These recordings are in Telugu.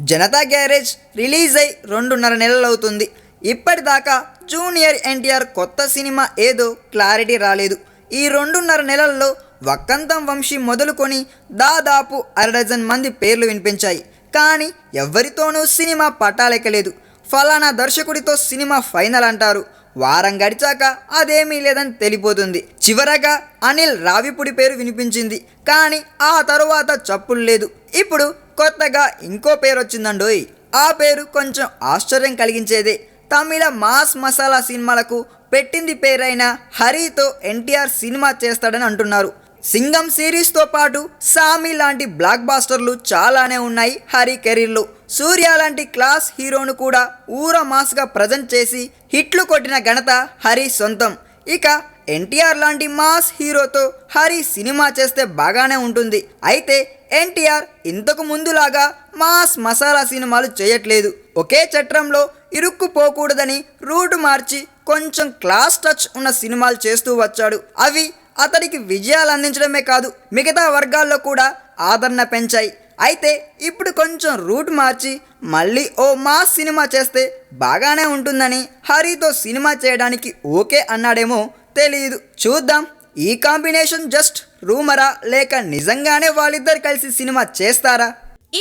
జనతా గ్యారేజ్ రిలీజ్ అయి 2.5 నెలలు అవుతుంది. ఇప్పటిదాకా జూనియర్ ఎన్టీఆర్ కొత్త సినిమా ఏదో క్లారిటీ రాలేదు. ఈ 2.5 నెలల్లో వక్కంతం వంశీ మొదలుకొని దాదాపు 1/2 మంది పేర్లు వినిపించాయి. కానీ ఎవరితోనూ సినిమా పట్టాలెక్కలేదు. ఫలానా దర్శకుడితో సినిమా ఫైనల్ అంటారు. వారం గడిచాక అదేమీ లేదని తెలిపోతుంది. చివరగా అనిల్ రావిపూడి పేరు వినిపించింది. కానీ ఆ తరువాత చప్పులు లేదు. ఇప్పుడు కొత్తగా ఇంకో పేరు వచ్చిందండోయ్. ఆ పేరు కొంచెం ఆశ్చర్యం కలిగించేదే. తమిళ మాస్ మసాలా సినిమాలకు పెట్టింది పేరైన హరితో ఎన్టీఆర్ సినిమా చేస్తాడని అంటున్నారు. సింగం సిరీస్తో పాటు సామి లాంటి బ్లాక్ బాస్టర్లు చాలానే ఉన్నాయి హరి కెరీర్లో. సూర్య లాంటి క్లాస్ హీరోను కూడా ఊర మాస్గా ప్రజెంట్ చేసి హిట్లు కొట్టిన ఘనత హరి సొంతం. ఇక ఎన్టీఆర్ లాంటి మాస్ హీరోతో హరి సినిమా చేస్తే బాగానే ఉంటుంది. అయితే ఎన్టీఆర్ ఇంతకు ముందులాగా మాస్ మసాలా సినిమాలు చేయట్లేదు. ఒకే చట్రంలో ఇరుక్కుపోకూడదని రూటు మార్చి కొంచెం క్లాస్ టచ్ ఉన్న సినిమాలు చేస్తూ వచ్చాడు. అవి అతడికి విజయాలు అందించడమే కాదు, మిగతా వర్గాల్లో కూడా ఆదరణ పెంచాయి. అయితే ఇప్పుడు కొంచెం రూట్ మార్చి మళ్ళీ ఓ మాస్ సినిమా చేస్తే బాగానే ఉంటుందని హరితో సినిమా చేయడానికి ఓకే అన్నాడేమో తెలియదు. చూద్దాం. ఈ కాంబినేషన్ జస్ట్ రూమరా లేక నిజంగానే వాళ్ళిద్దరు కలిసి సినిమా చేస్తారా?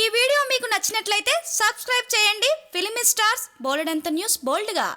ఈ వీడియో మీకు నచ్చినట్లయితే సబ్స్క్రైబ్ చేయండి. ఫిలిమి స్టార్స్ బోలెడంత న్యూస్ బోల్డ్గా.